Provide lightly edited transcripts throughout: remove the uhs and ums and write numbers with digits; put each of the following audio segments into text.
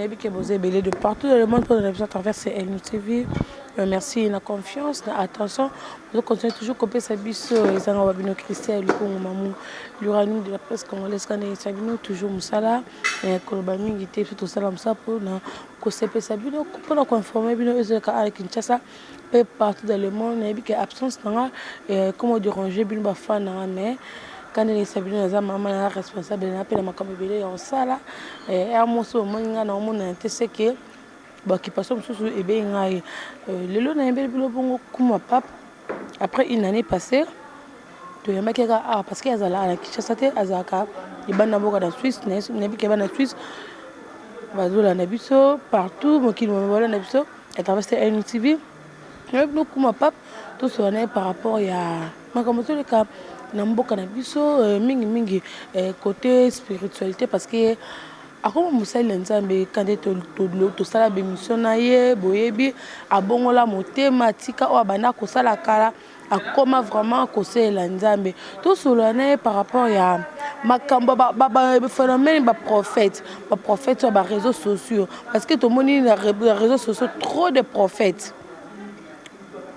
Que vous avez de partout dans le monde pour la travers CNUTV. Merci la confiance, attention. Vous continuez toujours à copier sa bise. Ils ont un Christian, le Congo Mamou, l'Uranou de la presse congolaise, Sabino, toujours Moussala, et Kolobami, qui était tout ça, pour que Sabino, pour conformer, avec Kinshasa, et partout dans le monde, il y a absence, et comment déranger, bien, mais. Quand les Sabino les maman responsable de l'appel à ma camébélé en salle et à mon saut moi na mon intéressé que bah qui passe sous et bien le lot na mbele bilo bongo kuma pap après une année passée to yamba ke ah parce que azala na Kinshasa te azaka ibana boka na Suisse na bi ke ba na Suisse bazola na biso partout mo ki mo wala na biso à travers NTV nous kuma pap tout ça par rapport ya ma comme tout le cas namboka na biso mingi côté spiritualité parce que akoma musali nzambe kande to sala be mission na ye boyebi abongola motema tika o abana ko sala kala akoma vraiment ko sela nzambe to solane par rapport ya makambo ba phénomène ba prophète sur ba réseaux sociaux parce que to moni na réseaux sociaux trop de prophètes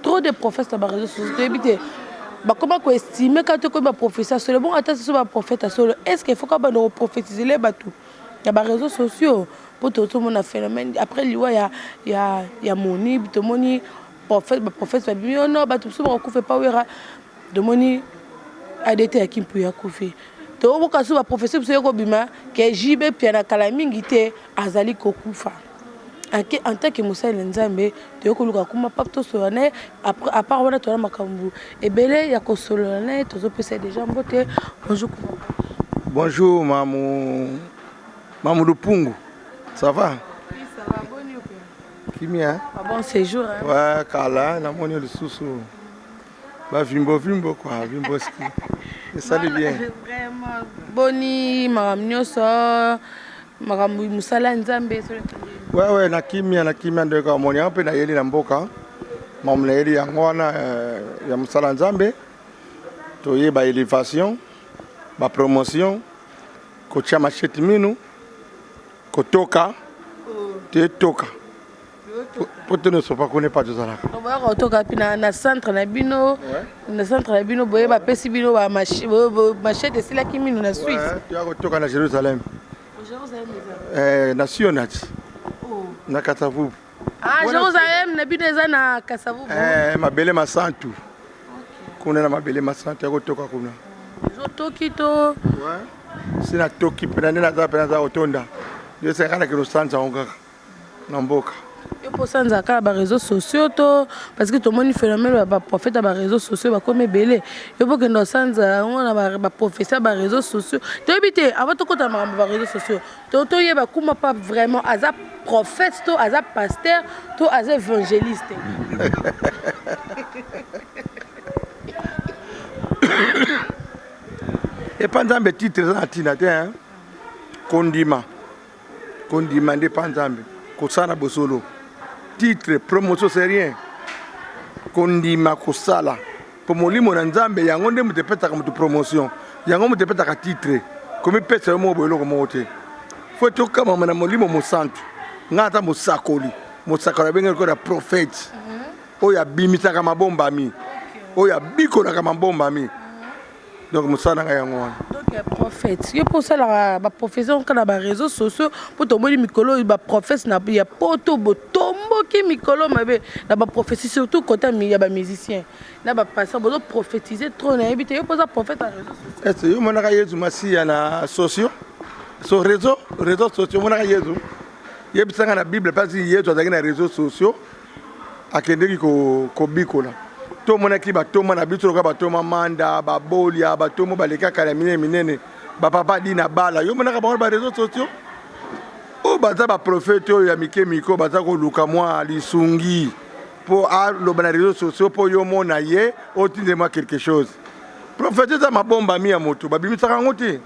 sur les réseaux sociaux éviter comment estimer quand tu es professeur sur le bon attends sur le prophète est-ce qu'il faut qu'on va prophétiser les bateaux il y a des réseaux sociaux pour tout le monde a phénomène après il y a moni tout le monde prophète va bien non bateau sur on fait pas de moni a été à qui peut couper to boka sur la professeur sur ko bima que jibe puis na kala mingi te azali kokufa en tant que Moussa Nzambe tu es koluka kuma pap to solane après à part wana to na makambu ebele ya ko solane to zo pesa déjà mbote bonjour mamou Lupungu ça va oui ça va bonne kimia bon séjour hein ouais kala na moni le susu ba vimbo quoi vimbo ski ça allait bien vraiment boni maramnyoso makambu musala Nzambe ouais na kimia ndio kwa moni hapo na yeli na mboka mamu na yeli yango wana ya musala Nzambe to ye ba élévation ba promotion ko cha machete minu ko toka te toka peut-être ne sont pas connaît pas de ça là on va toka pina na centre na bino na centre na bino boye ba pesi bino ba machete sila kiminu na Suisse tu as toka na Jérusalem national na Kasavubu Jérusalem na bino eza na Kasavubu mabele masantu kuna na mabele masantu yako toka kuna zo toki to sina toki pena za otonda yo sekana ke rosanza onga na mboka yo posanza kala ba réseaux sociaux to parce que tout le monde phénomène ba prophète ba réseaux sociaux ba comme belé yo poke ndo sanza on ba professeur ba réseaux sociaux to ebité avant to kota ba réseaux sociaux to yeba kuma pas vraiment aza prophète to aza pasteur to aza évangéliste et pendant mes titres ça tina te hein kondima nde panzambe kosala bosolo titre promotion c'est rien kondima kosala po molimo na Nzambe yango nde mutepetaka mutu promotion yango mutepetaka titre komi pesa yo mo boyelo ko mote faut to kama na molimo mosantu ngata mosakoli bengel ko da prophète oya bimisaka mabomba mi oya biko na mabomba mi donc musala nga yango wana donc prophète yo pour ça la profession kana ba réseaux sociaux pour to moni mikolo ba prophète na ya poto botombo ki mikolo mabe na ba prophétie surtout côté ya ba musicien na ba pasteur bozo prophétiser trop na habité yo pour ça prophète à réseaux sociaux est-ce yo mona ka yezu masia na sociaux so réseaux sociaux mona ka yezu yebisanga na bible parce que yezu azaki na réseaux sociaux akendeki ko bikola to mona ki batoma na biso ka batoma manda babolia batomo baleka kala minene ba papa dina bala yo mona ka ba réseaux sociaux o baza ba prophète ya mikemiko baza ko luka mwa lisungi pour lo ba réseaux sociaux pour yo mona ye otinde moi quelque chose prophète za mabomba mi ya moto babimisa ka ngoti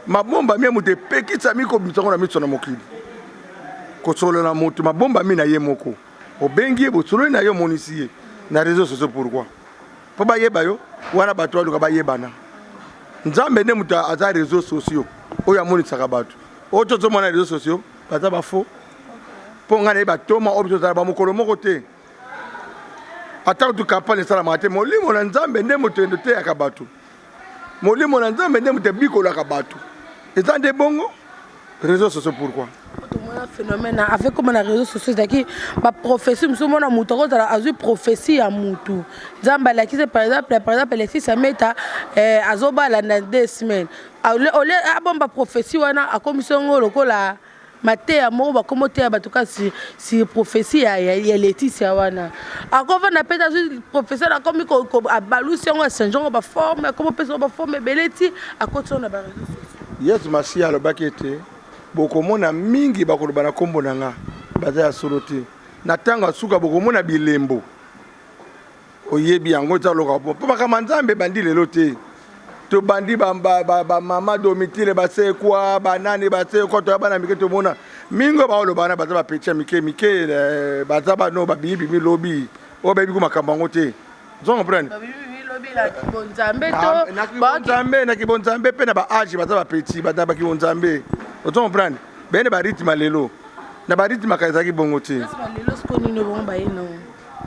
mabomba mi ya moto pekisa miko bimisako na miso na mokili ko solo na moto mabomba mi na ye moko obengi bo solo na yo monisier na réseaux sociaux pourquoi po ba yeba yo wana bato aluka ba yebana Nzambe ne muta aza réseaux sociaux oya moni saka bato oto zo mona réseaux sociaux baza bafo mpo ngai naye batoma oyo tozala bamokolo moko te atako tu campagne esalamaka te molimo na nzambe nde moto endo teyaka bato molimo na nzambe nde moto ebikolaka bato eza nde bongo réseaux sociaux pourquoi un phénomène avec comme les réseaux sociaux c'est ma prophétie nous sommes en moto a eu prophétie à mutu nzamba la qui par exemple les fils à meta azoba la dans 2 semaines ole abomba prophétie wana a commission lokola maté ya mo ba komote ya batuka si prophétie ya Laetitia wana akova na peta professeur a comme ko balusi ngo Saint-Jean ba forme comme personne ba forme beleti a côté na ba réseaux sociaux yes masi alo bakete bokomona mingi bakoloba na kombo nanga baza ya solo te na tanga suka bokomona bilembo oyebi yango ta loka po bakama nzambe bandi lelo te to bandi ba mama domitile base kwa banani base kwa to bana mike to mona mingo ba oloba na baza ba pecha mike baza ba no ba bibi mi lobi o ba bibi ko makamba ngote zo comprendre la kibonzambe to na kibonzambe pe na ba age baza ba petit baza ba kibonzambe oto comprendre bene ba rythme lelo na ba rythme kaza ki bongo te lelo skoni no bongo ba ino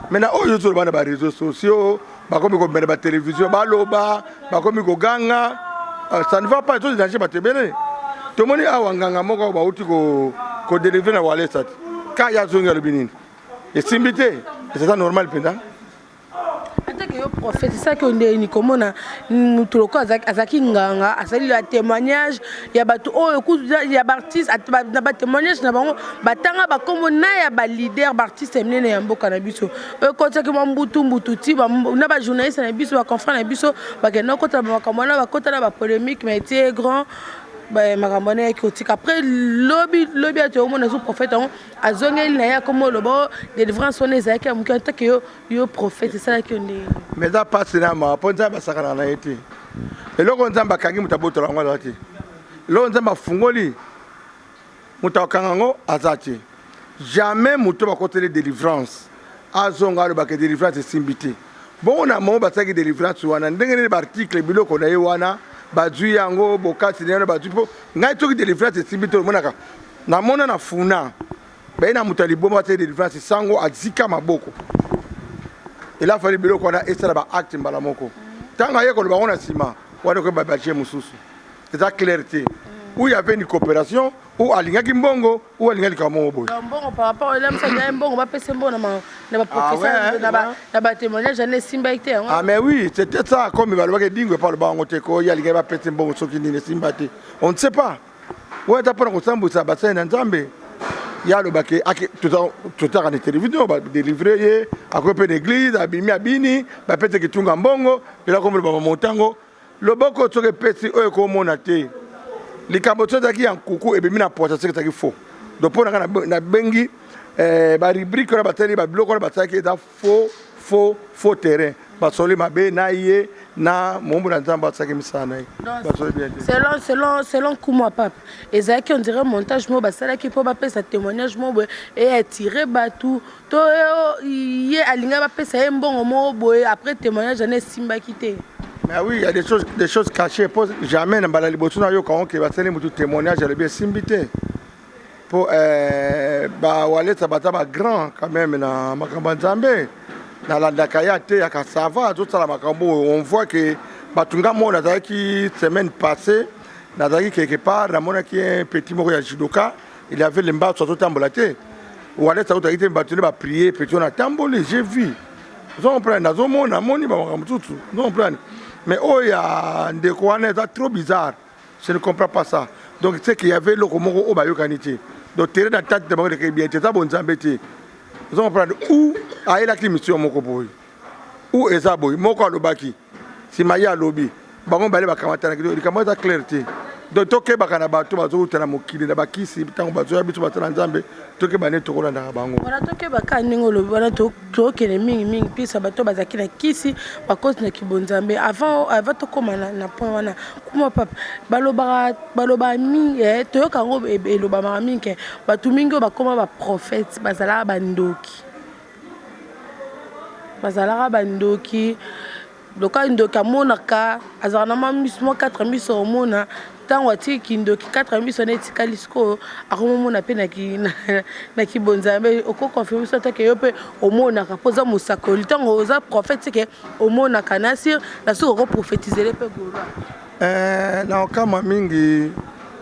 mena oyo zo bana ba réseaux sociaux ba komi ko ba télévision ba loba ba komi ko ganga ça ne va pas tout danger ba tebele to moni awa nganga moko ba uti ko délivrer na wale sat ka ya zo ngalo binini et simbité c'est ça normal pendant prophète c'est ça que ni komona mutuloko azaki nganga asali la témoignage ya bato oyo ya artiste na ba témoignage na bango batanga ba komona ya ba leader ba artiste menene ya mboka na biso oyo kota ke mbutu ti na ba journaliste na biso ba confrère na biso ba ke no kota ba komona ba kota na ba polémique mais était grand ba makamone critique après lobby ati omona sous prophète azongeli na ya comme lobo délivrance on ezaki ya muki ata ke yo prophète c'est ça que on mais ça passe na ma ponza ba sakana na ete eloko nzamba kangi mutabotola ngwa ati eloko nzamba fungoli mutakanga ngo azati jamais muto ba côté délivrance azonga lo ba ke délivrance simbité bon na mo ba saki délivrance wana ndengene ba article biloko na ye wana bazui yango bokati nene bazui po ngai toki délivrance simbito monaka na mona na funa baina mutalibo ba te délivrance sango azika maboko il a fallu biloko na esala ba acte mbala moko tanga yeko lo ba sima wana ko ba bache mususu c'est ça clarté où il y avait une coopération où alingaki mbongo où alingaki kamo boy mbongo par rapport à l'homme ça gagne mbongo ba pese mbongo na ba professeur na ba témoignage na simba ite ah mais oui c'était ça comme il va le dingue par le bango te ko ya alingaki ba pese mbongo soki ni simba te on ne sait pas ouais t'as pas ko sambu ça ba ça na nzambe ya lo bake aki tout à la télévision ba délivrer ye à côté d'église abini ba pese kitunga mbongo ila comme le ba montango le boko to ke pese o ko mona te likambo tozaki ya nkuku ebimi na posa seke taki faux donc pour na bengi ba rubrique na bateli ba biloko na bataki eza faux terrain basoli mabe na ye na mombo na nzamba tsaki misana basoli bien selon kuma pape ezaki on dirait montage mo basala ki po ba pesa témoignage mo et attirer batou to ye alinga ba pesa ye mbongo mo boye après témoignage ne simba kité. Mais oui, il y a des choses cachées. Jamais dans la liberté, il va faire un témoignage, il bien simbité. Pour Wallet, ça va être grand quand même dans Makambanzambe. Dans la Dakaya, ça va, tout ça, on voit que Batunga Mona, qui semaine passée, quelque part, Ramona qui est un petit mot à Jidoka, il avait les mbats sur tout tambolaté. Wallet, ça a été battu, il va prier, petit on a tambolé, j'ai vu. On prend, on a moni, on prend. Mais oh, il y a des coins trop bizarres. Je ne comprends pas ça. Donc, c'est qu'il y avait le Komoro au Bayokanité. Donc, tu es dans la tête de mon bien, tu es bon zambété. Nous allons prendre où a la mission Mokoboy. Où est ça, boy? Moko Lobaki. Si Maya Lobby. Baron Balé Bakamata, il commence à clarté. Donc, toke bakana bato bazo utana mokili na bakisi bitango bazo ya bitu batana nzambe toke bane tokola na bango wana toke bakani ngolo wana toke ne mingi pisa bato bazaki na kisi bakozi na kibonzambe avant to koma na point wana kuma papa baloba mingi toyoka ngo eloba mara mingi batu mingi bakoma ba prophète bazala bandoki loka ndoki amonaka azalaka na mwa 4 miso omona ntango atiki ndoki 4 miso na etikali sikoyo akomomona mpe na kibonzambe okokonfirme biso atake yo mpe omonaka mpo oza mosakoli ntango oza prophète seke omonaka na sire na soki okoprofétisele mpe gloire na okama mingi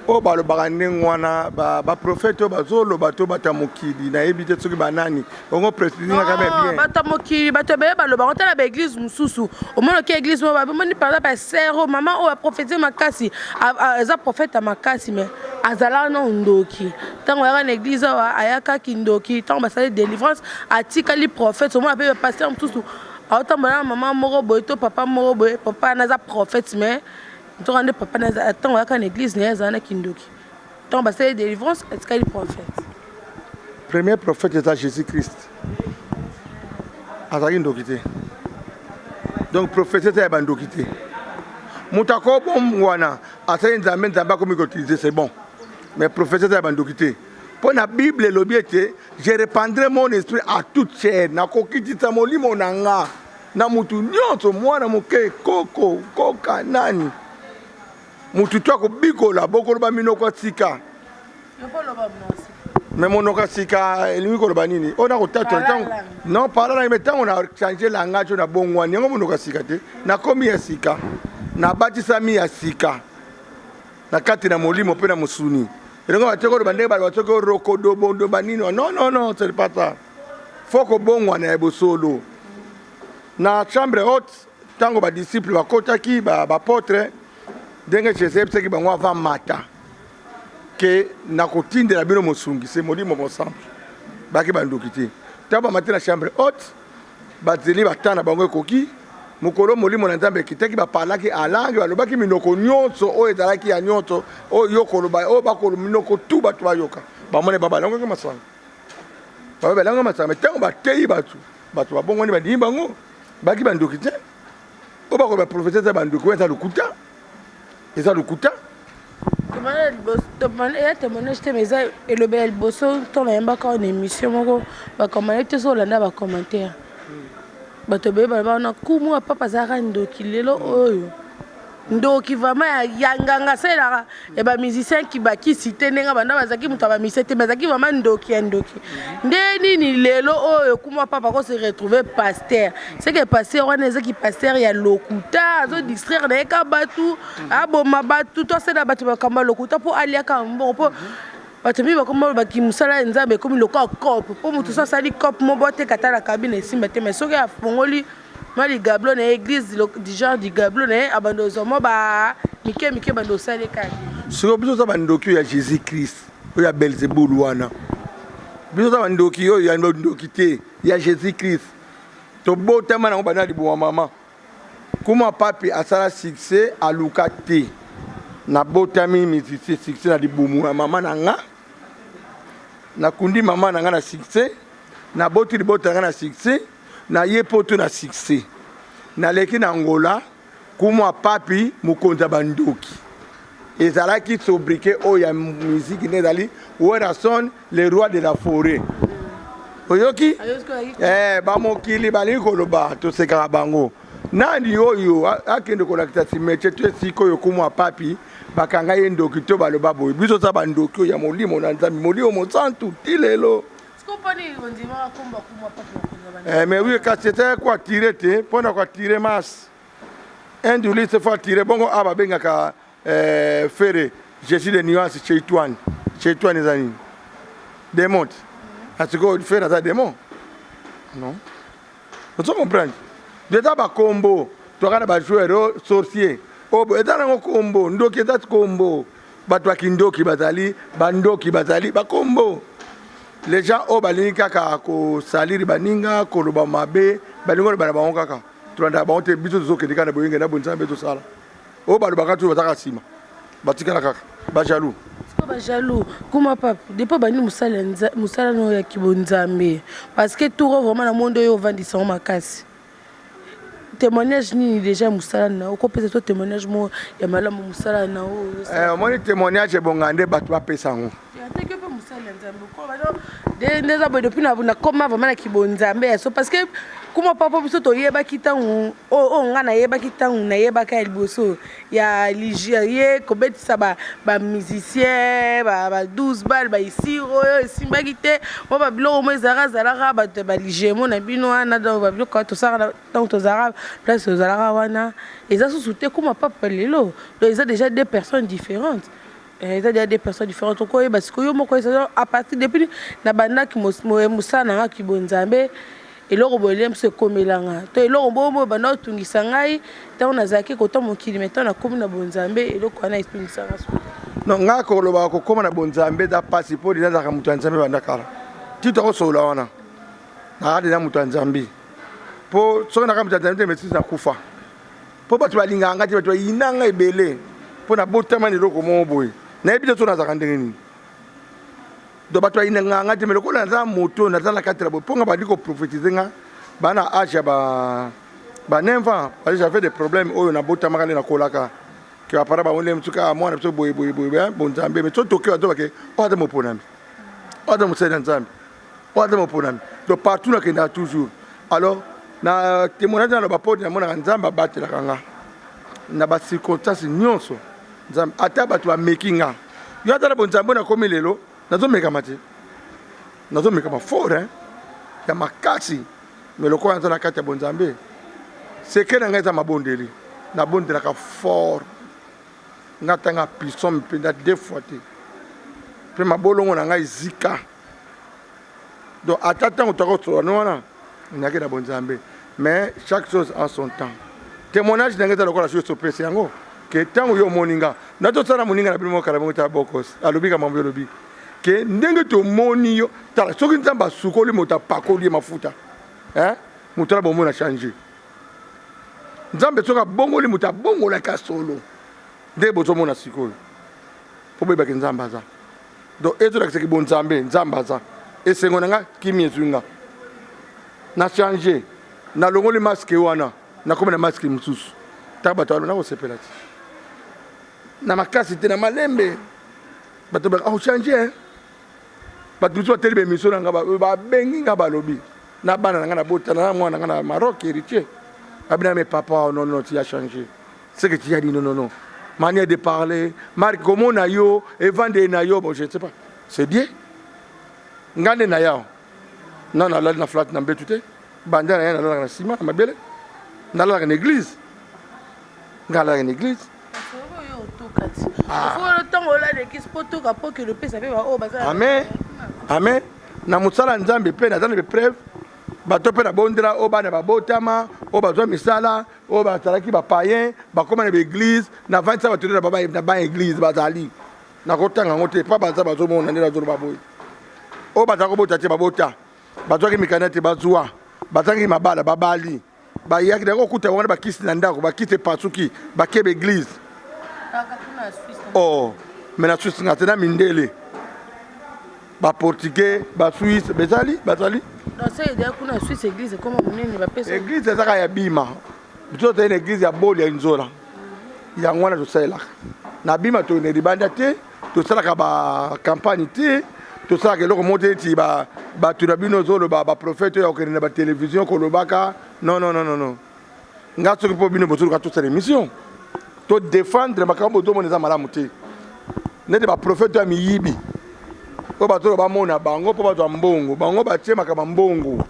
oyo balobaka ndenge wana baprofete oyo bazoloba to bato ya mokili nayebi te soki banani ongo précisingaka bien bato ya mokili bato ebele balobaka otala baeglise mosusu omonaki eglise oyo babomoni par exemple basere oyo mama oyo aprofétise makasi eza prophète ya makasi mais azalaka na ndoki ntango ayaka na eglise oyo ayakaki ndoki ntango basali délivrance atikali prophète omona mpe bapaster mosusu aotambola na mama moko boye to papa moko boye papa naza prophète mais ntongo nde papa ntango ayaka na église naye azala na kindoki ntango basali délivrance atikali prophète premier prophète eza jésus christ azalaki ndoki te donc prophète eza ya bandoki te moto akobongwana asali nzambe nzambe akomi koutilize c'est bon mais prophète eza ya bandoki te mpo na bible elobi ete je répandrai mon esprit à toute chair nakokitisa molimo na nga na mutu nyonso mwana moke koko koka nani mutu to akobikola bokoloba minoko sika me monoko sika elingi koloba nini oyo nakotatola ntango non parala me ntango na change langage oyo na bongwani yango monoko sika te nakomi ya sika nabatisami ya sika na kati na molimo mpe na mosuni elongo bateki koloba ndenge balo bateki orokodobondo banini non c'est pas ça fo kobongwana ya bosolo na chambre haute ntango badisciple bakotaki bapotre ndenge jésus ayebisaki bango avant mata ke nakotindela bino mosungisi molimo mosambe baki bandoki te ntango bamati na chambre haute bazeli batana bango ekoki mokolo molimo na nzambe ekitaki bapalaki alange balobaki minoko nyonso oyo ezalaki ya nyonso oyo yokoloba oyo bakoloba minoko tu bato bayoka bamone babalangaki masanga babalanga masanga ntango bateyi bato babongwani bandimi bango baki bandoki te oyo bakoloba profete eza bandoki oyo eza lokuta eza lokuta eya témoignage te mais eza elobela liboso ntango nayembaka na émission moko bakomane te so olanda bacommentaire bato beye baloba wana kumu ya papa azalaka ndoki lelo oyo ndoki vraiment ya nganga asalelaka ya bamusicien kibakisi te ndenge banda bazalaki moto ya bamusicien te bazalaki vraiment ndoki ya ndoki nde nini lelo oyo kumu ya papa akose retrouve paster seke paster wana ezaki paster ya lokuta azodistraire na ye ka batu aboma batu to asala bato bakamba lokuta mpo aliaka mbongo mpo bato mingi bakoma baki mosala ya nzambe ekomi lokola cope mpo moto so asali cope mo boteka ta na kabine esimba te mais soki afongoli mwa ligablo na église du genre ligablo na ye abando ozwamo mike bando osali kaka siko biso oza bandoki oyo ya jésus christ oyo ya belzebul wana biso oza bandoki oyo ya ndoki te ya jésus christ tobotama nango bana liboma mama kuma papi asala succès aluka te nabotami musicien succès na libumu ya mama na nga nakundi mama na nga na succès naboti libota na nga na succès na ye poto na succès naleki na Angola kumwa papi mokonzi ya bandoki ezalaki sobriquet oyo ya musique nde ezali Werason le roi de la forêt oyoki bamokili balingi koloba tosekaka bango nani oyo akende kolakisa simetie to esika oyo kumwa papi bakanga ye ndoki to baloba boye biso za bandoki oyo ya molimo na nzambe molimo mosantu ti lelo mais oui, quand c'était quoi tirer, pendant quoi tirer masse, un du lit se fait tirer, bon, ah, bah, ben, faire, je suis de nuances chez toi, les amis. Démon. Est-ce que tu fais ça démon? Non. Vous comprenez? Déjà, bah, combo, tu as un joueur sorcier. Oh, et dans un combo, ndoki est un combo. Bah, toi qui ndoki bazali, bandoki bazali, bah, combo. Les gens au balingi kaka ko saliri baninga ko loba mabe balingo bana bango kaka tulanda bango te biso zo kedika na boyenge na bonza beto sala o balu bakatu bataka sima batika na kaka ba jaloux ko ba jaloux kuma papa depuis bani musala no ya kibonzambe parce que tout vraiment na monde yo vandisa makasi témoignage ni déjà musala na ko pesa to témoignage mo ya malamu musala na o moni témoignage bongande batu ba pesa ngo ya te que musala depuis na koma vraiment na kibonzambe so parce que comment papa biso to yeba kitangu nga na yeba kitangu na yeba ka liboso ya ligier kobetisa ba musicien ba 12 balles ba ici oyo simba kite mo ba bilo mo zara ba ligemo na bino ana do ba bilo ka to sara donc to zara place to zara wana et ça sous-souté comment papa lelo donc ils ont déjà deux personnes différentes. Il y a des personnes différentes. Parce que à partir depuis la banda qui moussana qui bonzambe et là on voit se comme là. Et là on voit banda tungi sangai. Tant on a zaki quand on kilomètre on a comme na bonzambe et là on a tungi sangai. Non nga ko lo ba ko comme na bonzambe da passeport ina za ka mutanzambe banda kala. Ti to so la wana. Na ade na mutanzambe. Po so na ka mutanzambe mais na kufa. Po ba tu balinga ngati ba tu inanga ebele. Po na botama ni loko mo boy. Na ebite to na za kandenge ni. Do ba tu inanga ngati meloko na za moto na za la katela bo. Po nga ba diko prophétiser nga bana acha ba nemva parce que j'avais des problèmes oyo na botama kale na kolaka. Que apara ba wole mtuka moi na boy bonzambe mais to ke wa to ba ke o da mo ponami. O da mo sena nzambe. O da mo ponami. Do partout na kenda toujours. Alors na témoignage na ba pote na mona nzamba batela kanga. Na ba circonstances nyonso nzambe ata bato ba makinga yo ata la bonzambe na komi lelo nazo meka mati nazo meka ma fort ya makasi mais le quoi na kati ya bonzambe c'est que na ngeza mabondeli na bondela ka fort ngata nga puissant mpenda deux fois te pe mabolongo na ngai zika donc ata tango toko so wana nyake na bonzambe mais chaque chose en son temps. Témoignage n'a pas la chose sur PC yango que tant yo moninga na to tsana moninga na bimo kala mota bokos alobi ka mambo lobi que ndenge to moni yo tala soki nzamba sukoli mota pakoli mafuta mutala bomo na changer nzambe soka bongoli mota bongola ka solo de bozo mona sikolo po beba ke nzamba za do ezo la ke bon nzamba za esengo nga kimi ezunga na changer na longoli masque wana na comme na masque mususu tabato na ko sepela ti na makasi te na malembe bato ba au changer bato so tele be mission nga ba bengi nga ba lobi na bana nga na bota na mwana nga na Maroc héritier abina mes papa non tu as changé c'est que tu as dit non manière de parler marque comment na yo et vendre na yo bon je ne sais pas c'est bien ngande na yao non na la na flat na betute banda na na sima na mabele na la l'église ngala une église amen amen na musala nzambe pe na zana be preuve bato pe na bondela o bana babotama o bazwa misala o batalaki ba païen ba koma na église na 25 bato na baba na ba église bazali na kotanga ngote pa baza bazo mona ndela zo baboy o bazako bota te babota bazwa ki mikanate bazwa bazangi mabala babali ba yaki dako kuta wana ba kisi na ndako ba kite pasuki ba kebe église oh mais na Suisse ngata mindele ba portugais ba Suisse bezali non c'est déjà kuna Suisse église comme munene ba pesa église zaka ya bima bito te une église ya boli ya nzola ya ngwana to sala na bima to ne ribanda te to sala ka ba campagne te to sala ke loko monte ti ba turabino zolo ba prophète ya okene na ba télévision ko lobaka non nga soki po bino bozulu ka to sala émission to défendre makambo do moneza malamu te nete ba prophète ya miyibi po batolo ba mona bango po bato mbongo bango batie makamba mbongo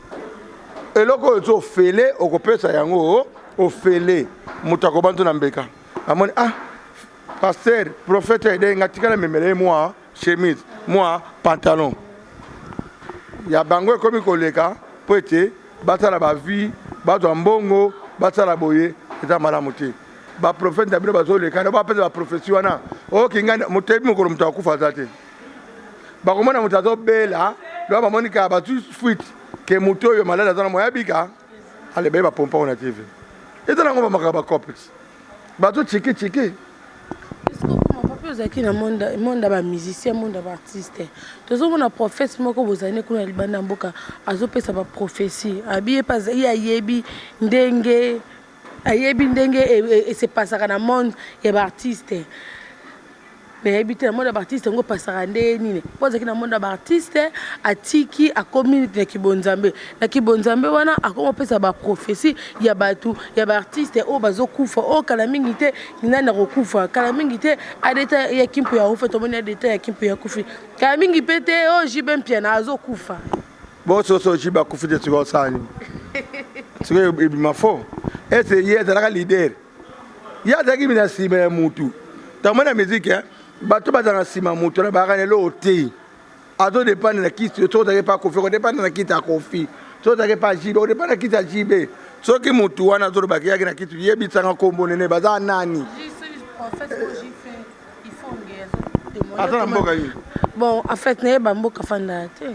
eloko ezo fele okopesa yango ofele mutako bantu na mbeka amoni pasteur prophète ede ngatikala memele moi chemise moi pantalon ya bango ekomi koleka po ete batala ba vie bato mbongo batala boye eza malamu te ba prophète na bino bazoleka na ba pesa ba prophétie wana okingana mutebi mukolo mutakufa zate bakomona mutazo bela lo ba monika ba tu fuite ke muto yo malala zana moya bika ale ba pompa on TV ezana ngoma makaba corporate ba to cheke est-ce que comment papa ozaki na monde ba musicien monde ba artiste tozo mona prophète moko bozane kuna libanda mboka azopesa ba prophétie abiye pas yebi ndenge et c'est pas ça dans le monde et artiste mais habité le monde d'artiste ngo passera nini pose que le monde d'artiste atiki a communauté na kibonzambe wana akoma pesa ba prophétie ya batu ya ba artiste o bazokufa o kala mingi te nina kokufa kala mingi te adeta ya kimpo ya ofa to moni adeta ya kimpo ya kufi kala mingi pete o jibem piana azokufa bon so jiba kufi de tuko sani tuko ibima fo ese yezala leader ya zaki mina sima ya mutu tamana musique bato bazana sima mutu na bakane lo te azo dépendre na kiti to ta pas kofi ko dépendre na kiti a kofi to ta pas jibe o dépendre na kiti a jibe so ki mutu wana zo baki yaki na kiti yebi tsanga kombo nene baza nani en fait j'ai fait il faut ngeza attends mboka yi bon en fait ne ba mboka fanda te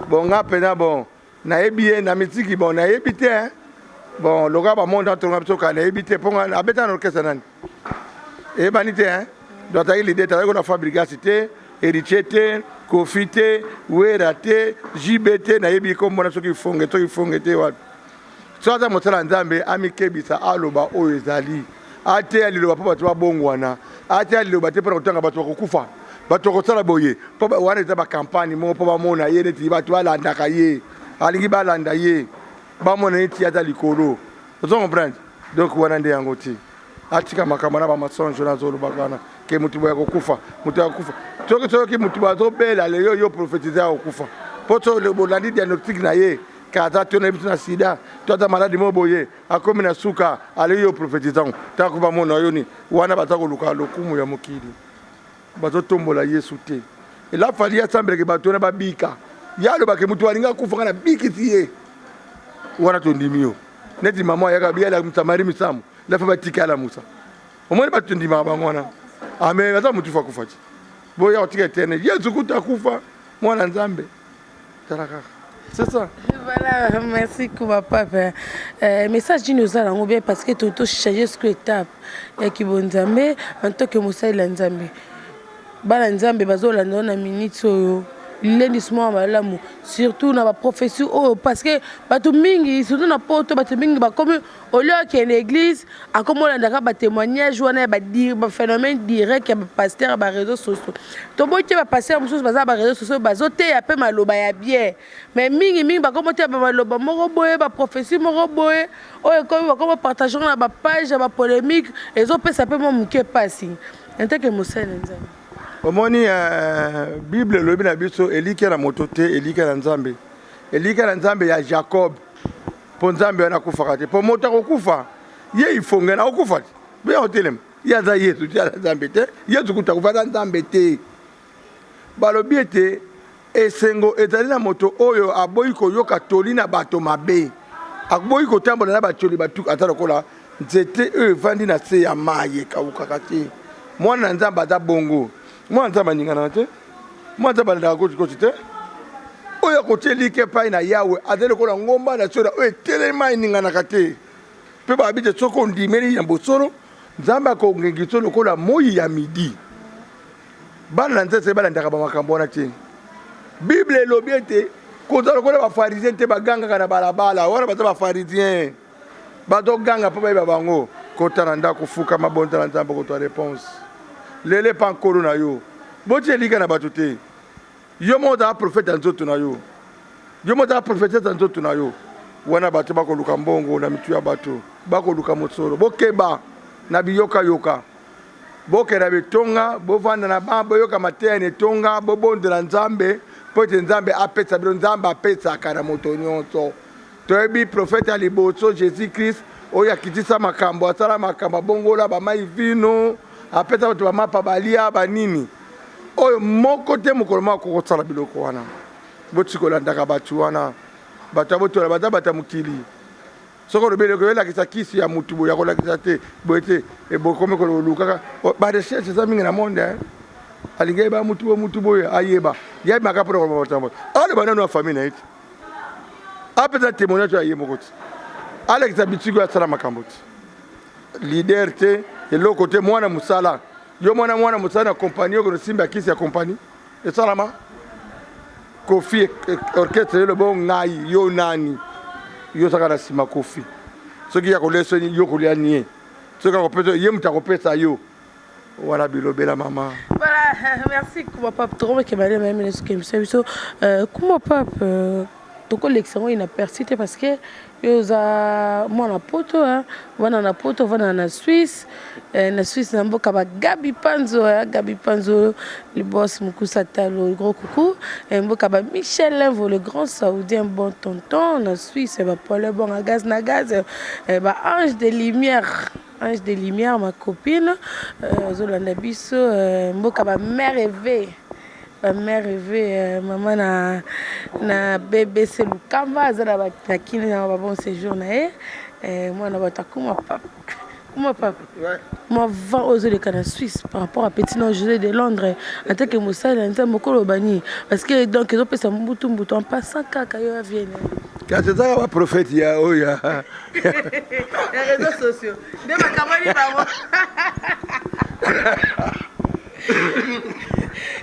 bon ngapena bon na yebi na musique bon na yebi te bon le gars va monter dans ton abso kana ebité ponga abeta no kesa nani e banité hein doit aller l'idée t'as qu'on a fabricacité héritier kofité werate jbt na yebi comme mona soki fonge te wa so za motala nzambe amikebisa aloba oyo ezali ate aliloba pa bato bongwana ate aliloba te pona kotanga bato kokufa bato kosala boye po wana eza ba campagne mo po ba mona ye neti bato balandaka ye alingi balanda ye ba mona neti ata likolo vous comprenez donc wana nde yango ti atika makamana ba masonjo na zolo bakana ke mutu boya kokufa mutu yakufa toki mutu bazo bela le yo prophétiser okufa poto le bolandi diagnostic na ye kata tona bitu na sida tota maladi mo boye akomi na suka ale yo prophétisant ta ko ba mona yo ni wana batako luka lokumu ya mokili bazo tombola Yesu te et la fali assemble ke batona ba bika yalo ba ke mutu alinga kufa kana bikiti ye wana tondimio neti mama yaka biela mtamari misamu la fa batika la musa omwe batundima bangona ame baza mutu fa kufa ti boya otika tene Yesu kutakufa mwana nzambe taraka c'est ça voilà merci kuma papa message dit nous allons bien parce que tout changer ce étape ya kibonzambe en tant que musai la nzambe bala nzambe bazola na minute oyo l'endissement malamu surtout na ba profession oh parce que bato mingi surtout na poto bato mingi ba comme au lieu que l'église a comme on a ba témoignage wana ba dire ba phénomène direct ya ba pasteur ba réseaux sociaux to bo ke ba pasteur mususu ba réseaux sociaux bazote ya pe maloba ya bien mais mingi ba comme te ba maloba moko boye ba profession moko boye oyo comme partager na ba page ba polémique ezo pesa pe mo muke pasi en tant que mosel nzambe omoni Bible lobi na biso elike na motote elike na nzambe ya Jacob po nzambe wana kufa te po moto kokufa ye ifonga na kokufa be hotelem ya za Yesu ya nzambe te Yesu kutakufa na nzambe te balobi ete esengo ezali na moto oyo aboyi koyoka toli na bato mabe aboyi kotambola na batoli batuka ata lokola nzete oyo evandi na se ya maye kawukaka te mwana nzambe aza bongo moi nzamba ningana te moi nzamba na koti te oya koteli ke pai na yawe azele ko na ngomba na sura oye telema ningana kate pe ba bite soko ndimeli ya bosolo nzamba ko ngengitolo ko la moyi ya midi bana nzese bana ndaka ba makambo na te bible lobiete ko zalo ko ba pharisien te baganga kana balabala wana ba pharisien ba do ganga pa ba bango ko taranda kufuka mabonta na nzamba ko to réponse lele pankolo na yo boti elika na bato te yo mo da prophète nzoto na yo mo da prophète nzoto na yo wana bato bakoluka mbongo na mitu ya bato bakoluka mosolo bokeba na biyoka yoka bokera betonga bovanda na bambo yoka matene tonga bobondela nzambe pote nzambe apesa bilo nzambe apesa kana moto nyonso toyebi prophète ali boso Jésus Christ oya kitisa makambo asala makambo bongola ba mai vino apeta bato bamapa balia banini oyo moko te mokolo moko kosala biloko wana botikolandaka bato wana bato abotola baza bata mokili soko lobele koyelakisa kisi ya mutu boya kolakisa te boye te ebokomi kololukaka barecherche eza mingi na monde alingi ayeba mutu boye ayeba yayebimaka mpona koloba batambo aloba nano ya famille na ye te apesa témoignage aye moko te alekisa bitiko asala makambo te leader te eloko te mwana musala yo mwana musala na compagnie ko simba kisi ya compagnie esalama kofi orchestre le bon ngai yo nani yo saka na sima kofi soki ya koleso yo kolia nie soki ko peso ye mutako pesa yo Voilà, bilobela maman. Voilà, merci Kuma Papa. Trop que madame même les que monsieur Kuma Papa toko l'excellent il a persisté parce que moi na poto wana na poto wana na Suisse na mboka ba Gabi Panzo le boss Mukusa Talo le gros coucou mboka ba Michel Lenvo le grand saoudien bon tonton na Suisse ba Paul bon à gaz na gaz ba Ange de Lumière ma copine Zolanda Biso mboka ba mère rêvée maman na BBC Lukamba azala ba kini na ba bon séjour na moi na batakuma papa moi va aux de Canada Suisse par rapport à Petit José de Londres en tant que Moussala nza mokolo bani parce que donc ils ont pesa mbutu en passant kaka yo vienne quand c'est ça va prophète ya oya les réseaux sociaux de ma camarade ba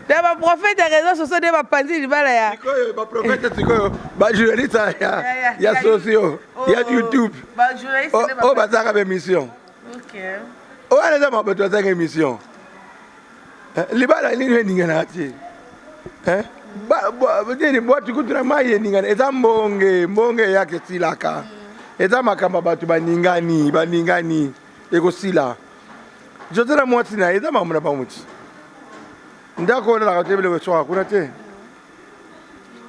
Daba prophète des réseaux sociaux de ma pandie du bala ya. Ba prophète tiko ba journaliste ya sociaux ya YouTube. Ba journaliste oh ba ça émission. OK. Oh allez ma ba ça émission. Libala ni ndingana ati. Ba ni boîte kutura mai ndingana eza mbonge yake silaka. Eza makamba batu baningani eko sila. Jotera mwati na eza mamuna ba muti. Ndako na katebele weso hakuna te.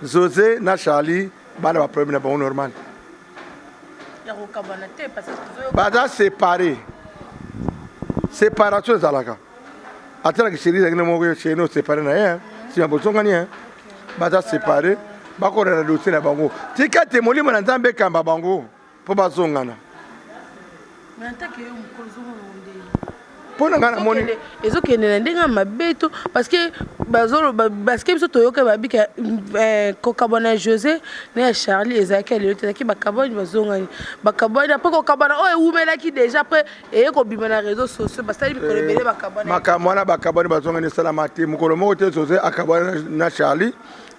José na Charlie bana ba problème na bon normal. Ya ko kabana te parce que bada séparé. Séparation zalaka. Atala ki chérie ngene moko chez nous séparé na hein. Si on bosonga ni hein. Bada séparé ba ko na dossier na bango. Tika te molimo na nzambe kamba bango po bazongana. Mais en tant que mukolozo pona ngana moni ezokende na ndenge mabeto parce que biso toyoka babika kokabona José na Charlie ezaki elotaki bakaboni bazongani bakaboni après kokabona oyo ewumelaki déjà après ekobima na réseaux sociaux basali mikolo ebele bakaboni bazongani esalama te mokolo moko te José akabona na Charlie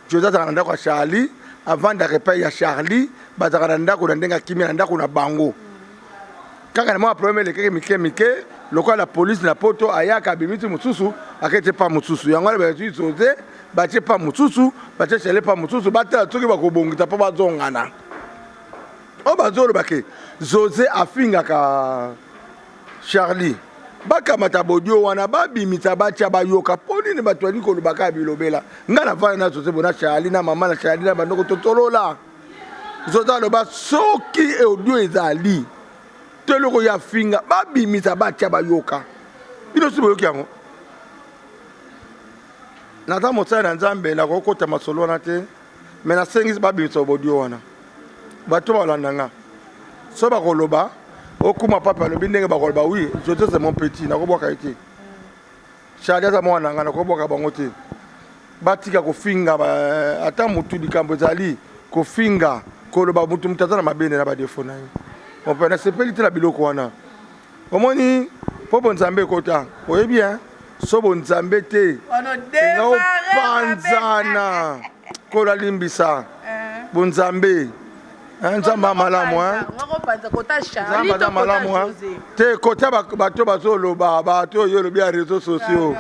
José azalaka na ndako ya Charlie avant d'arepa ya Charlie bazalaka na ndako na ndenge akimi na ndako na bango kaka na mwa problème elekeki mike lokola la police na poto ayaka abimisi mosusu akete pa mosusu yango wana bayesu José batie pa mosusu batie chele pa mosusu batala soki bakobongisa mpo bazongana oyo bazoloba ke José afingaka Charlie bakamata bodio wana babimisa batia bayoka mpo nini bato bali kolobaka bilobela ngai navanda na José bona Charlie na mama na Charlie na bandoko totolola José aloba soki audio ezali teloko ya finga babimisa batia bayoka bino si boyoki yango nata mosala na nzambe nakokota masolo wana te me nasengisi babimisa bodio wana bato balanda nga so bakoloba okuma papa alobi ndenge bakoloba oui José c'est mon petit nakobwaka ye te Charlie aza mwana na nga nakobwaka bango te batika kofinga ata mutu likambo ezali kofinga koloba mutu aza na mabene na badefo na ye on peut nasepeli te na biloko wana omoni po bonzambe ekota oyebi so bonzambe te naopanzana kolalimbisa bonzambe nzambe amalamu nzambe amalamu te kota bato bazoloba bato oyo olobi ya réseaux sociaux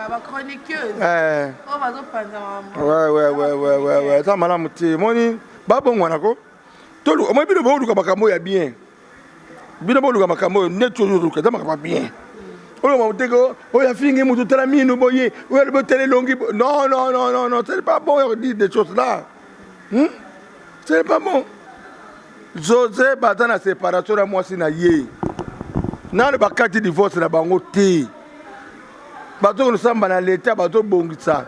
eza malamu te moni babongwanako omoi bino booluka makambo ya bien bino boluka makambo neti oluka eza makambo bien oyo mamuteko oyo afingi mutu tala minu boye oyo alobi otele longi non ce n'est pas bon de dire des choses là ce n'est pas bon José baza na séparation na mwasi na ye nano bakati divorce na bango te bazokosamba na leta bazobongisa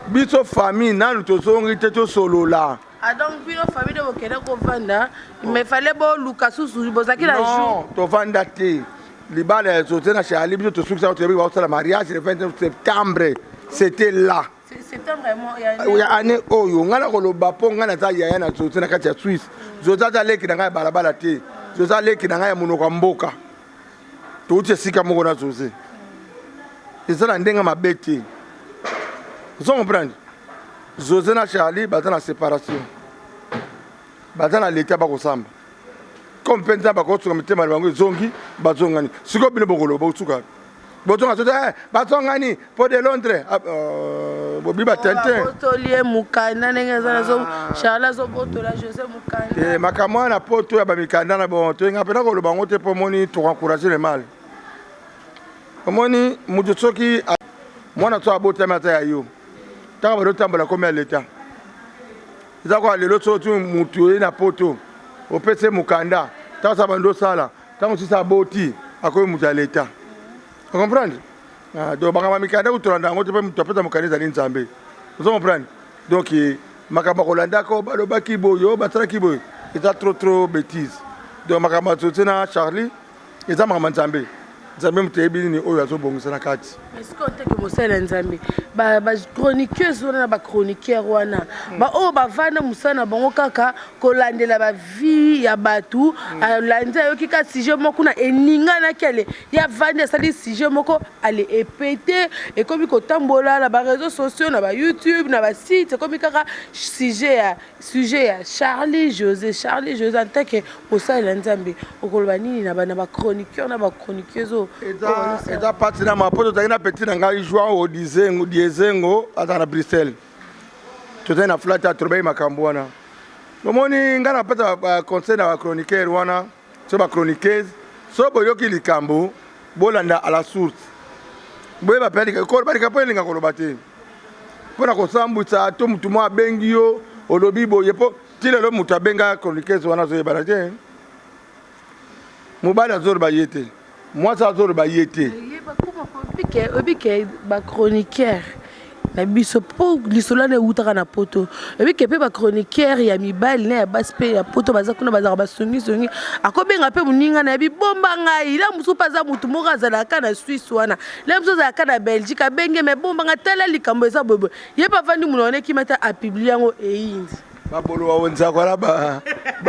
biso famille nano tozongi te tosolola donc bino famille de bokende kovanda mais fallait bo luka susu bozaki la jour non tovanda te libala ya José na Charlie biso tosukisa toyebi baosala mariage le 29 septembre c'était là septembre ya année oyo ngana koloba po ngana za yaya na José na kati ya Suisse José azaleki na ngai ya balabala te José aleki na ngai ya monoko ya mboka touti esika moko na José eza na ndenge mabe te ozo comprendre José na Charlie baza na séparation baza na leta bakosamba comme mpenza bakosuka mitema na bango ezongi bazongani sikoyo bino bokoloba osuka Botonga soto batongani po de Londres bobi batente botolie mukanda ndenge za zo Charles zo botola José mukanda makamwa na poto ya ba mikanda na bon to nga pena ko lo bango te po moni to encourager le mal omoni mutu soki mwana to abota mata ya yo taka ba tambola comme à l'état za ko lelo so tu mutu na poto opese mukanda taka sa bando sala taka si sa boti akoy mutu à l'état. Vous comprenez? Donc, je vais vous dire que je vais vous vous comprenez? Donc, je vais vous trop bêtises. Donc, je vais vous dire Charlie, je vais vous dire Nzambe mutebini oyo azobongisa na kati. Est-ce qu'on te que mosala Nzambe ba chroniqueuse wana ba chroniqueur wana ba o ba vana musana bango kaka kolandela ba vie ya batu landa yo kika sujet moko na eninga na kele ya vanda sali sujet moko ale épéter et comme ko tambola na ba réseaux sociaux na ba YouTube na ba site comme kaka sujet ya Charlie José en tant que mosala Nzambe okoloba nini na ba chroniqueur na ba chroniqueuse eza parti na mapoto tangina petit na ngai joie au Diesengo à Bruxelles. Tout na flat à trouver makambo wana. Momoni ngana pata ba conseil na chroniqueur wana, so ba chroniqueuse, so boyoki likambo, bolanda à la source. Boye ba peli ko ba ka peli ngakolo bate. Pona ko sambutsa to mutu mo abengi yo olobi boye po tilelo mutu abenga chroniqueuse wana zo yebalate. Mubala zo ba yete. Moi, ça a ba yété. Obike ba chroniqueur na biso po lisola na utaka na poto. Obike pe ba chroniqueur ya mibali na ya baspe ya poto baza kuna baza ba songi akobenga pe muninga na bibomba ngai la musu paza mutu moka zala ka na Suisse wana. La musu za ka na Belgique abenge me bomba ngatala likambo eza bobo. Ye pa vandi munone ki mata a publier ngo eindi. Babolo wa wonza kwa ba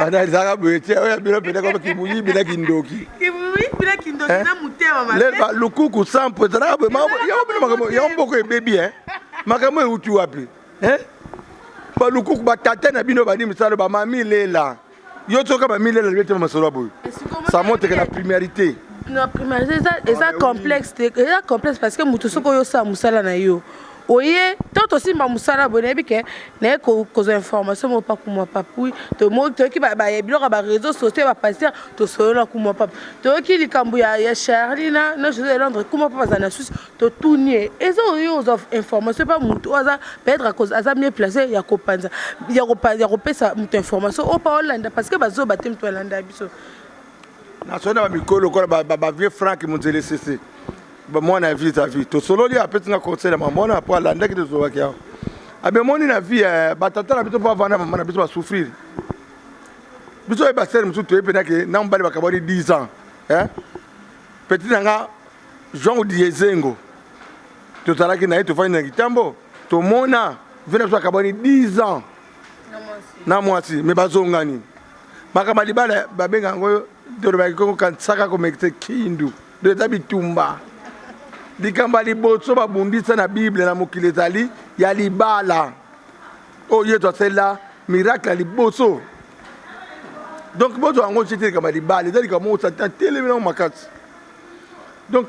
na zaka bwete oya bilo pele ko kibuyi bila kindoki. Bila kindoki na mutema mama. Le ba lukuku sample zara ba ya mboko e baby makamo e utu wapi ba lukuku ba tata na bino ba ni misalo ba mami lela yo toka ba mimi lela bete masolo boy. Ça montre que la priorité. La priorité ça complexe parce que mutu soko yo sa musala na yo. Oye, tant aussi ma musala bonebi ke na ko information mo pa kuma papui to mo to ki ba biloko ba réseaux sociaux ba passer to solo kuma papa to ki likambu ya Charlie na José Londres kuma papa na Suisse to tourner et ça use of information pas mutu oza peut-être à cause aza mieux placé ya ko panza ya ko pesa mutu information o pa Hollande parce que bazo batem to Hollande biso na sona ba mikolo ko ba vieux Franck Monzele CC. Moi na vie ta vie to solo li apeti na conseil na mamona pour la ndeke de zowakia abe moni na vie batata na bito pa vana mama na bito ba souffrir bito e ba ser musu to e pena ke na mbali bakabori 10 ans petit nga Jean Diesengo to talaki na to fanya kitambo to mona vena to akabori 10 ans na mwasi me bazongani makama libala babenga ngo to ba ko kan saka ko mekte kindu de tabitumba Dikamba liboso babundisa na Bible na mokili ezali ya libala. Oh yeto sela miracle liboso. Donc bozo ango chiti kama libala, ezali kama osa tele na makati. Donc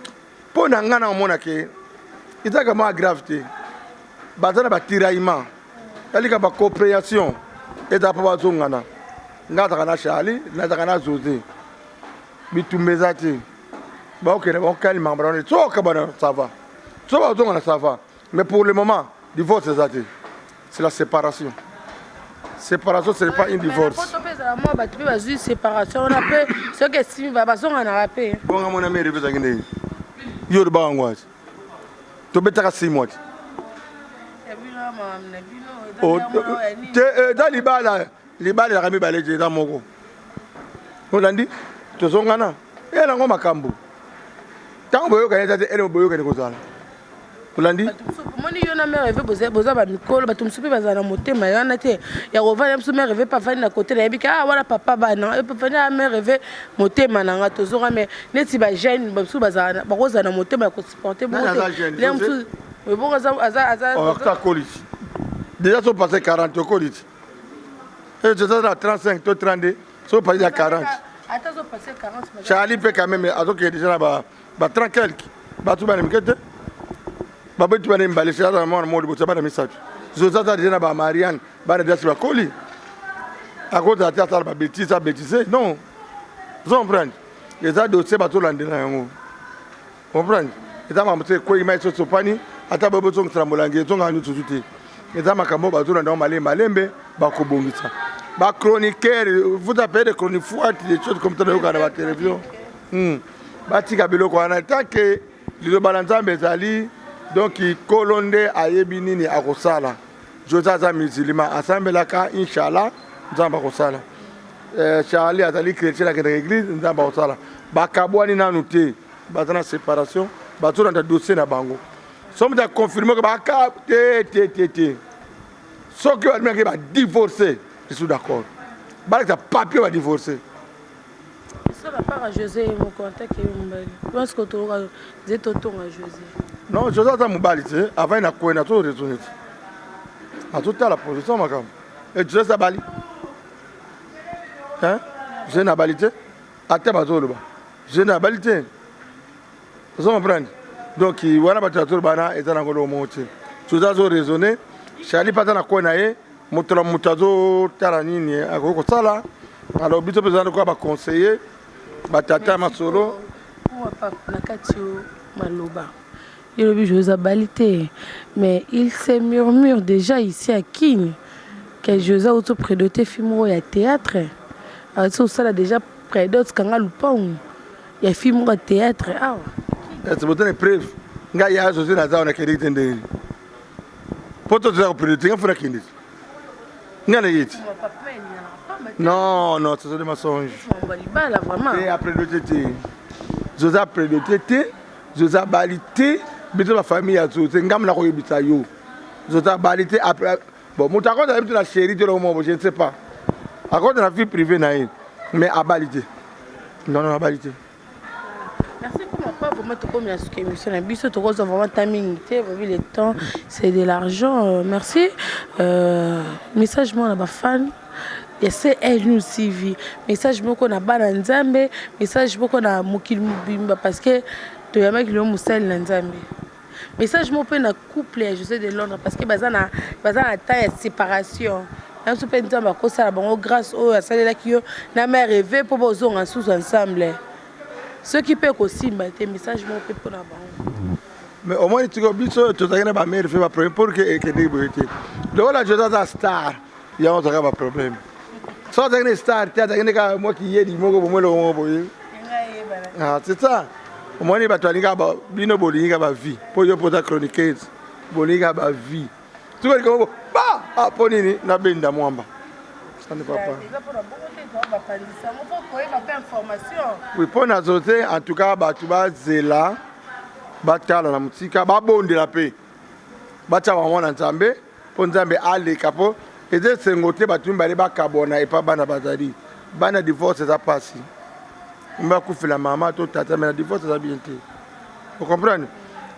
po na ngana mona ke ezali kama gravité. Bazana ba tiraillement. Ezali kama compréhension. Eza pa bazongana. Ngata kana Charlie, ngata kana José. Bitumbezati. Ok, on calme, ça va. Ça va. Mais pour le moment, divorce, c'est la séparation. Séparation, ce n'est pas une divorce. Séparation, on appelle ce que si on a rappelé. Bon, mon ami, il y a des gens tu peux 6 mois. Dans les balles, les balles, dans mon go. On a dit, tu es un et elle a un macambo. Tant que vous avez été boyo que vous avez Olandi moni yo na mère rêve boza ba mikolo batum supi bazana motema yana te ya rovana msu mère rêve pas vani na côté na bika wala papa bana e papa na mère rêve motema na ngato zora mais neti ba jeune basu bazana ba kozana motema ko supporter bon le msu mais bon aza oh ta colis déjà sont passé 40 colis et je suis à 35 to 32 sont passé à 40 attends sont passé 40 Charlie peut quand même alors que déjà là ba 30 quelques bato bana mikete babeti bana mbale c'est ça moi mode botsa bana misatu zozata dina ba Marianne bana dasi ba koli à cause de la théâtre ba bêtise non vous comprenez les a dossier bato landela yango comprendre eza mamuté ko ima so sopani ata bobo tsong trambolange tsong anyu tsuzuti eza makambo bato landa malembe ba kobongisa ba chroniqueur vous appelez des chroniqueurs des choses comme ça dans la télévision batika biloko wana tant que le balanzambe ezali donc kolonde ayebi nini akosala jozaza musulman asambelaka inshallah nzamba kosala Charlie azali chrétien la église nzamba kosala bakabwani nanu te bazana séparation bato dans dossier na bango somme da confirmer que baka te so que almia que ba divorcer je suis d'accord ba ta papier va divorcer ça va pas à José mon contact et Mbali parce que tu auras des totons à José non José ça Mbali tu avant na ko na to raisonner à toute la position makam et José ça Bali hein je na balité ata bazolo ba je na balité vous comprenez donc wana batatu bana ezana ngolo mote tuzazo raisonner Charlie pata na ko na ye mutula mutazo tara nini akoko sala alors bito besoin de quoi ba conseiller batata masolo papa na katio maloba il le José Balité mais il se murmure déjà ici à King que José auto prédoté film ya théâtre alors ça là déjà prédote kanga lupong ya film au théâtre ah c'est bon une preuve nga ya José na za na kedi tende poto za prédoté ngafuna kindi ngana yiti non c'est des mensonges et après le tété José après le tété José Balité bito la famille ya José ngam na ko yebita yo José Balité après bon mutako da la chérie de l'homme je ne sais pas à cause de la vie privée naïe mais à Balité non à Balité merci comment pas vraiment te comme la émission biso to cause vraiment timing le temps c'est de l'argent merci message moi na ba fan et c'est elle nous suivi message moko na bana nzambe message moko na mokili mubimba parce que to yama ki lo musali na nzambe message moko na couple je sais de Londres parce que bazana temps de séparation même si peut nzamba ko sala bango grâce au salela ki yo na mère rêvé pour bozonga sous ensemble ceux qui peut aussi te message moko pour na bango mais au moins tu go biso to tagena ba mère fait ba problème pour que des beauté donc là je suis star il y a un problème so tagena star tagena ka moi qui yedi moko bomelo boye ah c'est ça au moins ba twalinga ba bino bolinga ba vie pour yo pota chroniqueuse bolinga ba vie tu vois comment ba ah ponini na benda mwamba ça ne va pas oui pour na zote en tout cas ba tu ba zela ba tala na mutika ba bonde la paix ba tsa wa mwana nzambe po nzambe ale kapo et de sengote ba tumba le ba kabona et pas bana bazali bana divorce ça passe mba kufila mama to tata mais la divorce ça bien té vous comprenez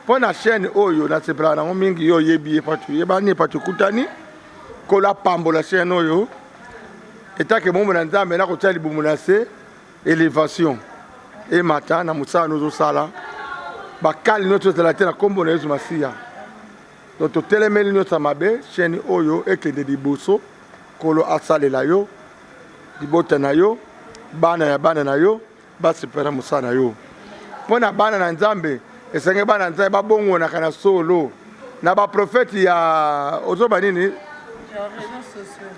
pour na chaîne oyo na sepla na mingi yo yebi patu yeba ni patu kutani ko la pambola chaîne oyo eta ke bombo na nzambe na ko tali bumunase élévation et matin na musa nozo sala ba kali notre de la terre kombo na yesu masia donc to telemeli notre mabe chaîne oyo et que de diboso kolo asale la yo dibota na yo bana ya bana na yo ba sepera musa na yo pona bana na nzambe esenge bana nzambe ba bongo na kana solo na ba prophète ya ozoba nini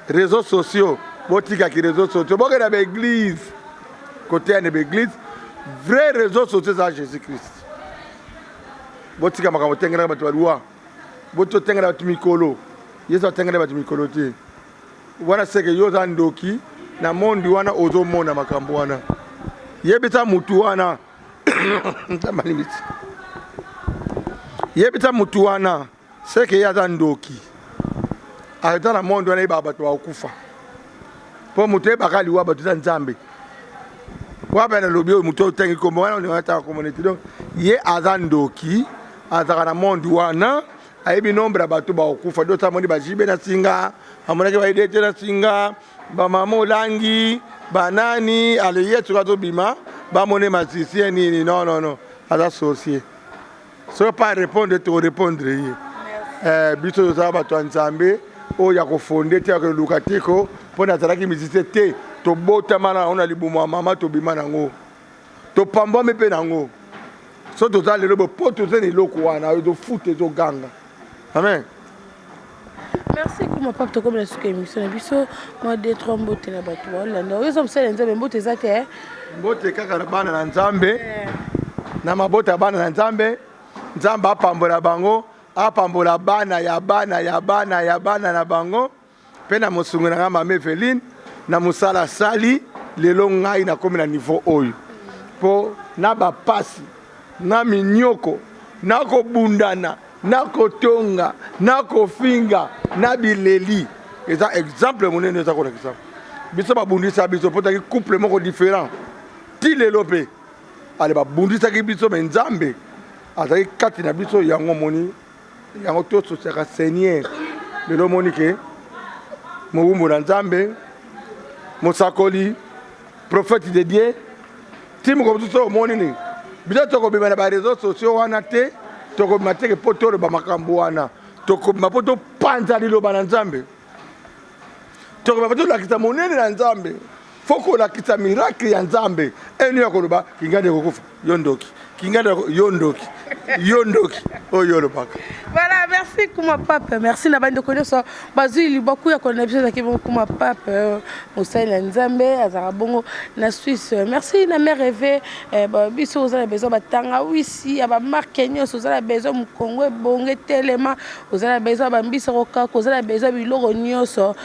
réseaux sociaux botika ki réseaux sociaux boke na ba église côté na ba église vrai réseaux sociaux à Jésus-Christ botika makambo tengera ba tuwa boto tengera ba mikolo yeso tengera ba mikolo te wana seke yo zandoki na mondi wana ozomona makambo wana yebita mutu wana ntamalibiti yebita mutu wana seke ya zandoki areta na mondi wana iba bato okufa po mutu ebakali wa bato nzambe wa bana lobi mutu tengi kombo wana ni wata community donc ye azandoki azaka na mondi wana ayebi nombre bato ba okufa do ta mondi ba jibe na singa amonake ba idete na singa ba mama olangi banani ale yetu kato bima ba mone masisi nini non aza associé soki pas répondre torépondre ye biso tozala bato ya nzambe oyo ya kofonde te ya koluka te ko mpo nazalaki misise te tobotama na yango na libumu ya mama tobima nango topambwami mpe nango so tozala lelo po toza na eloko wana oyo tofuta ezoganga amen. Merci kuma papa to comme la suka émission na biso moi deux trois mbote na bato balanda oyo somsala nzambe mbote eza te mbote kaka na bana na nzambe na mabota ya bana na nzambe nzambe apambola bango apambola bana ya bana na bango mpe na mosungu na nga mama Eveline na mosala asali lelo ngai nakomi na niveau oyo mpo na bapasi na minyoko na kobundana na kotonga na kofinga na bileli eza exemple monene eza kolakisa biso babundisa biso mpo taki couple moko différent ti lelo mpe ale babundisaki biso me nzambe azalaki kati na biso yango moni yango tososiaka seigneur lelo moni ke mowumbu na nzambe mosakoli prophète de Dieu ti moko mosusu omoni nini biso tokobima na bareseau sociaux wana te tokobima te ke mpo toloba makambo wana tokobima mpo topanza liloba na nzambe tokobima mpo tolakisa monene na nzambe fo kolakisa miracle ya nzambe eno ya koloba kingande kokufa yondoki kingande yondoki yondoki oyo olobaka. Voilà, merci kuma papa, merci na bande koneso bazui beaucoup ya kona biso zaki kuma papa Mosala Nzambe azara bongo na Suisse. Merci na mère rêvé biso ozala besoin batanga wisi ya ba marque nyonso ozala besoin mu Congo bonge telema ozala besoin ba mbisa roka ozala besoin biloko nyonso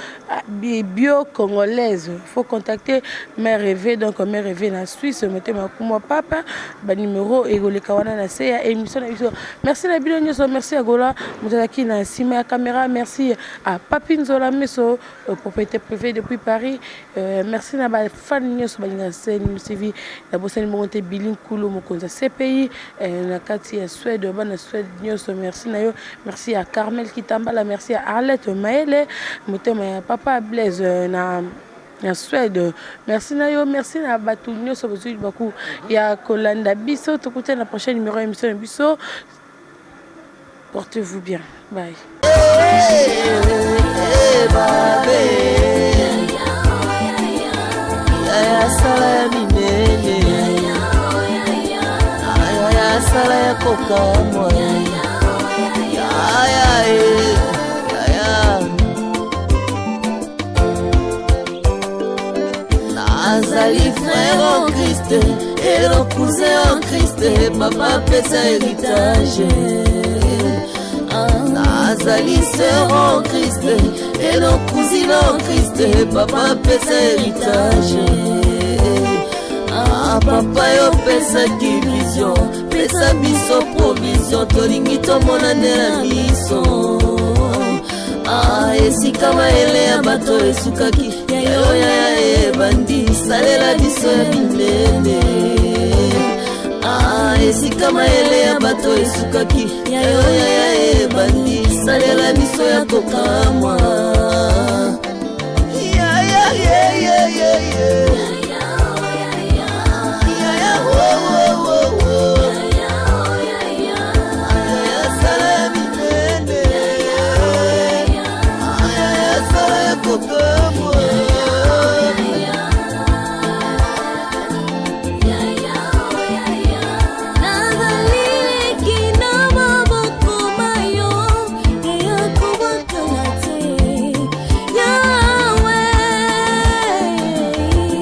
bio congolaise. Faut contacter mère rêvé donc mère rêvé na Suisse mettez ma kuma papa ba numéro egoleka wana na se ya émission. Merci la Bilonioso, merci à Gola, Mouzaki na Sima ya caméra, merci à Papine Zola Meso, propriété privée depuis Paris. Merci à la fan Nioso Balinga Sen, Sivi, la Bossani Monte Bilin Kulo Mokonza CPI, la Kati à Suède, Bana Suède Nioso, merci Nayo, merci à Carmel Kitambala, merci à Arlette Maëlle, Motema Papa Blaise na en Suède. Merci Nayo, merci à Batounio, ça vous dit beaucoup. Il y a Kolanda Bisso, tout côté la prochaine numéro émission Bisso. Portez-vous bien. Bye. Azali frère en Christ et le cousin en Christ, papa pesa héritage. Azali sœur en Christ et le cousin en Christ, papa pesa héritage. Papa yo pesa division, pesa biso provision, tolingi tomona ndela miso. Esika maele ya bato esukaki yayo ya ebandi salela biso ya binene. Esika maele ya bato esukaki yayo ya ebandi salela biso ya kokamwa.